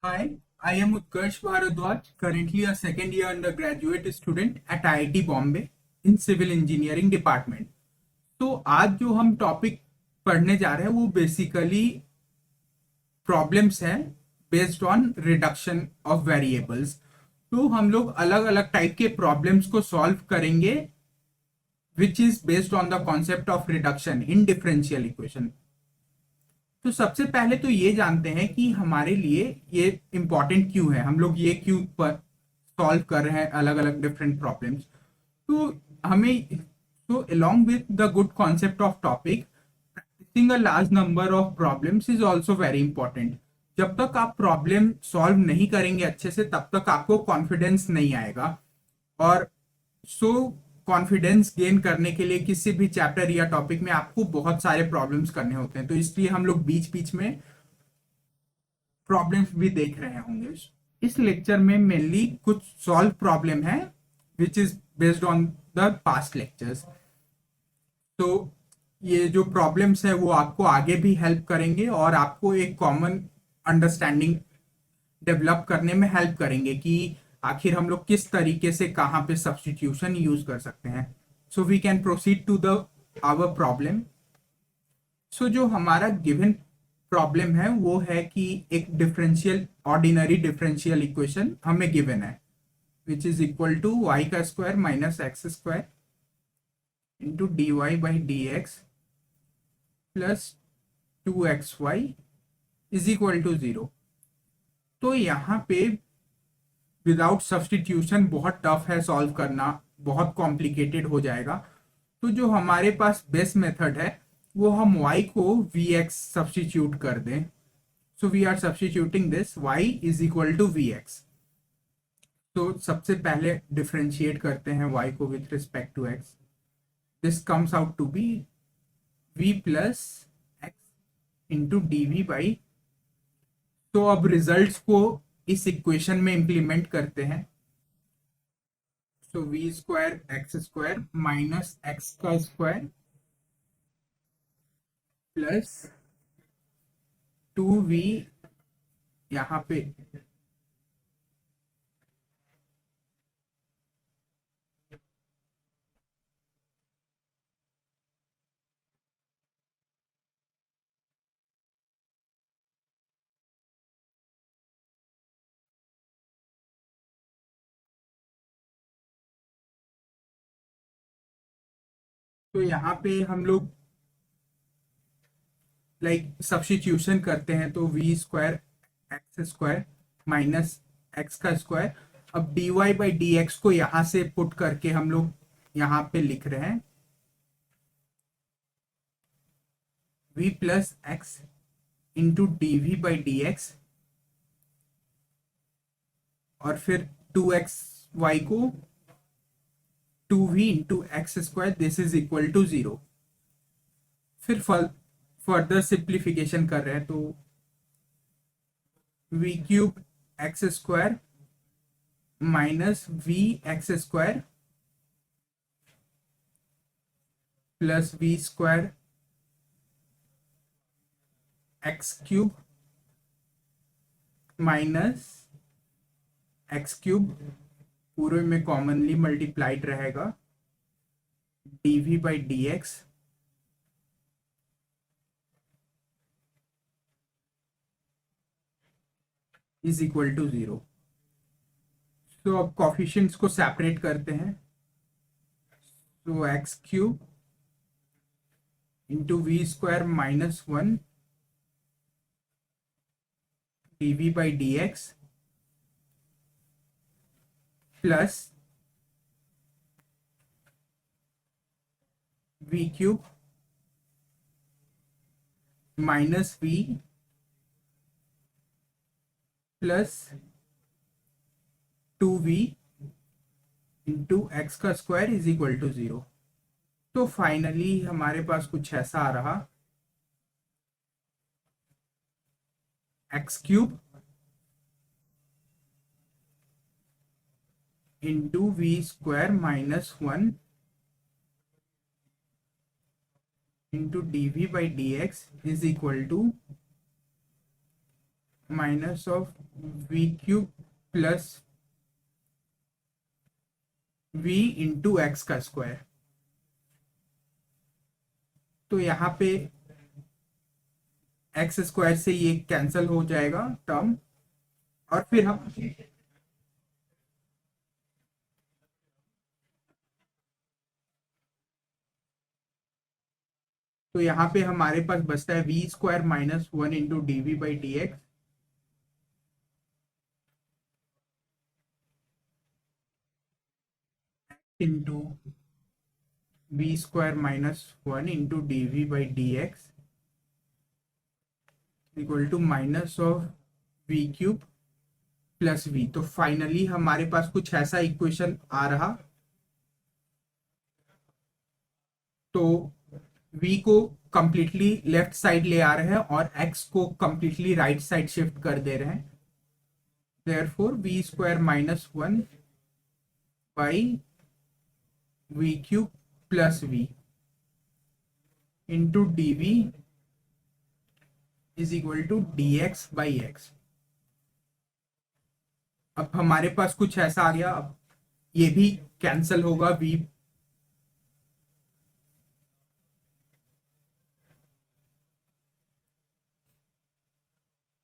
Hi, I am Utkarsh Bharadwaj, currently a second year undergraduate student at IIT Bombay in Civil Engineering Department. तो आज जो हम topic पढ़ने जा रहे हैं वो बेसिकली प्रॉब्लम्स हैं based on reduction of variables. तो हम लोग अलग अलग टाइप के प्रॉब्लम्स को सॉल्व करेंगे which is based on the concept of reduction in differential equation. तो सबसे पहले तो ये जानते हैं कि हमारे लिए ये इम्पोर्टेंट क्यों है, हम लोग ये क्यों पर सॉल्व कर रहे हैं अलग अलग डिफरेंट प्रॉब्लम्स। तो हमें तो along with the good concept of topic, practicing a large number of problems is also very important. जब तक आप प्रॉब्लम सॉल्व नहीं करेंगे अच्छे से तब तक आपको कॉन्फिडेंस नहीं आएगा। और सो कॉन्फिडेंस गेन करने के लिए किसी भी चैप्टर या टॉपिक में आपको बहुत सारे प्रॉब्लम्स करने होते हैं, तो इसलिए हम लोग बीच बीच में प्रॉब्लम्स भी देख रहे होंगे। इस लेक्चर में मेनली कुछ सॉल्व प्रॉब्लम है which is based on the past lectures. तो ये जो प्रॉब्लम्स है वो आपको आगे भी हेल्प करेंगे और आपको एक कॉमन अंडरस्टैंडिंग डेवलप करने में हेल्प करेंगे कि आखिर हम लोग किस तरीके से कहाँ पे सब्स्टिट्यूशन यूज कर सकते हैं। So we can proceed to the our problem. सो जो हमारा गिवन प्रॉब्लम है वो है कि एक डिफरेंशियल ऑर्डिनरी डिफरेंशियल इक्वेशन हमें गिवन है which is equal to y का square minus x square into d y by d x plus 2xy is equal to 0। तो यहाँ पे विदाउट सब्सटीट्यूशन बहुत टफ है सॉल्व करना, बहुत कॉम्प्लिकेटेड हो जाएगा। तो जो हमारे पास बेस्ट मेथड है वो हम y को vx सब्सटीट्यूट कर दें। So we are substituting this y is equal to vx। तो सबसे पहले डिफरेंशिएट करते हैं y को with respect to x। This comes out to be v plus x into d v by. तो अब रिजल्ट्स को इस इक्वेशन में इंप्लीमेंट करते हैं। So v square x square minus x का स्क्वायर प्लस 2v यहाँ पे तो यहाँ पे हम लोग सब्स्टिट्यूशन करते हैं। तो v square x square minus x का स्क्वायर। अब d y by d x को यहाँ से पुट करके हम लोग यहाँ पे लिख रहे हैं v plus x into d v by d x और फिर 2xy को 2v into x square this is equal to 0। फिर फर्दर सिंप्लीफिकेशन कर रहे हैं तो v cube x square minus v x square plus v square x cube minus x cube पूरे में कॉमनली मल्टीप्लाइड रहेगा d v by d x is equal to 0। तो अब कॉफिशिएंट्स को सेपरेट करते हैं। तो x cube into v square minus 1 d v by d x plus v cube minus v plus 2v into x का square is equal to 0। तो finally हमारे पास कुछ ऐसा आ रहा x cube into v square minus 1 into d v by d x is equal to minus of v cube plus v into x का square. तो यहाँ पे एक्स स्क्वायर से ये कैंसिल हो जाएगा टर्म, और फिर हम तो यहाँ पे हमारे पास बचता है v square minus one into d v by d x into v square minus one into d v by d x equal to minus of v cube plus v. तो फाइनली हमारे पास कुछ ऐसा इक्वेशन आ रहा। तो v को completely left side ले आ रहे हैं और x को कंप्लीटली राइट साइड शिफ्ट कर दे रहे हैं। Therefore v square minus one by v cube plus v into d v is equal to d x by x. अब हमारे पास कुछ ऐसा आ गया। अब ये भी कैंसल होगा, v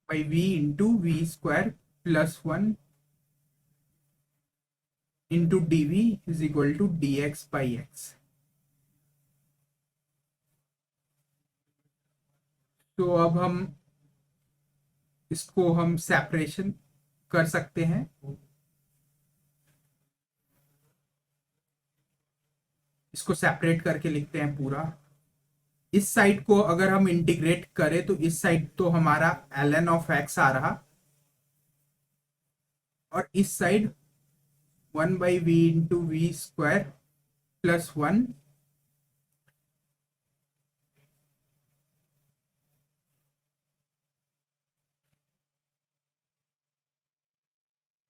by v into v square plus one into d v is equal to d x by x. तो अब हम इसको हम सेपरेशन कर सकते हैं। इसको सेपरेट करके लिखते हैं पूरा। इस साइड को अगर हम इंटीग्रेट करें तो इस साइड तो हमारा ln ऑफ x आ रहा, और इस side one by v into v square plus one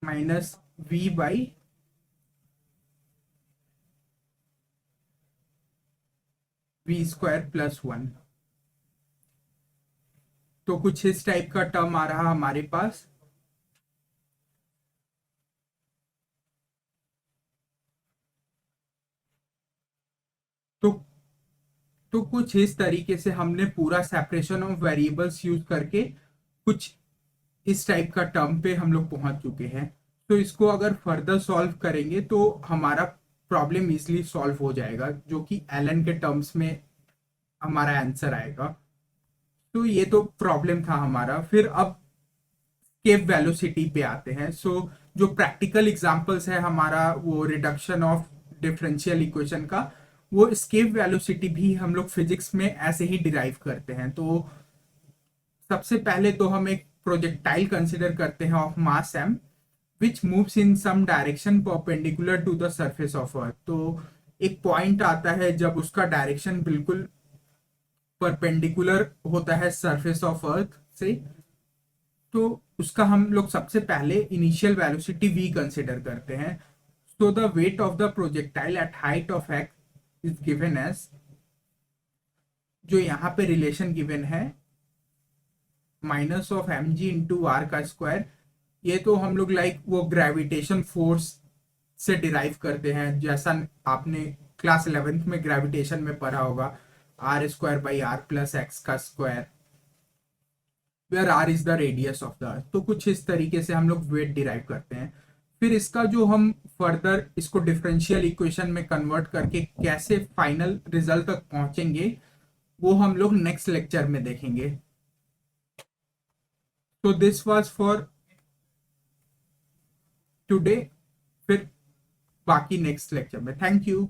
minus v by v square plus one. तो कुछ इस टाइप का टर्म आ रहा हमारे पास। तो तो कुछ इस तरीके से हमने पूरा सेपरेशन ऑफ वेरिएबल्स यूज करके कुछ इस टाइप का टर्म पे हम लोग पहुंच चुके हैं। तो इसको अगर फर्दर सॉल्व करेंगे तो हमारा प्रॉब्लम इजीली सॉल्व हो जाएगा, जो कि एलन के टर्म्स में हमारा आंसर आएगा। तो ये तो प्रॉब्लम था हमारा। फिर अब स्केप वेलोसिटी पे आते हैं। जो प्रैक्टिकल एग्जांपल्स है हमारा वो रिडक्शन ऑफ डिफरेंशियल इक्वेशन का, वो स्केप वेलोसिटी भी हम लोग फिजिक्स में ऐसे ही डिराइव करते हैं। तो सबसे पहले तो हम एक प्रोजेक्टाइल कंसिडर करते हैं of mass m which moves in some direction perpendicular to the surface of earth. तो एक पॉइंट आता है जब उसका डायरेक्शन बिल्कुल परपेंडिकुलर होता है सरफेस ऑफ अर्थ से, तो उसका हम लोग सबसे पहले इनिशियल वेलोसिटी v कंसिडर करते हैं। So the weight of the projectile at height of x is given as, जो यहाँ पे रिलेशन गिवन है minus of M G into R का स्क्वायर। ये तो हम लोग लाइक वो ग्रेविटेशन फोर्स से डिराइव करते हैं, जैसा आपने क्लास 11th में ग्रेविटेशन में पढ़ा होगा, r square by r plus x का square, where r is the radius of the earth. तो कुछ इस तरीके से हम लोग वेट डिराइव करते हैं। फिर इसका जो हम फर्दर इसको डिफरेंशियल इक्वेशन में कन्वर्ट करके कैसे फाइनल रिजल्ट तक पहुंचेंगे वो हम लोग नेक्स्ट लेक्चर में देखेंगे। तो दिस वाज फॉर टुडे। फिर बाकी नेक्स्ट लेक्चर में। Thank you.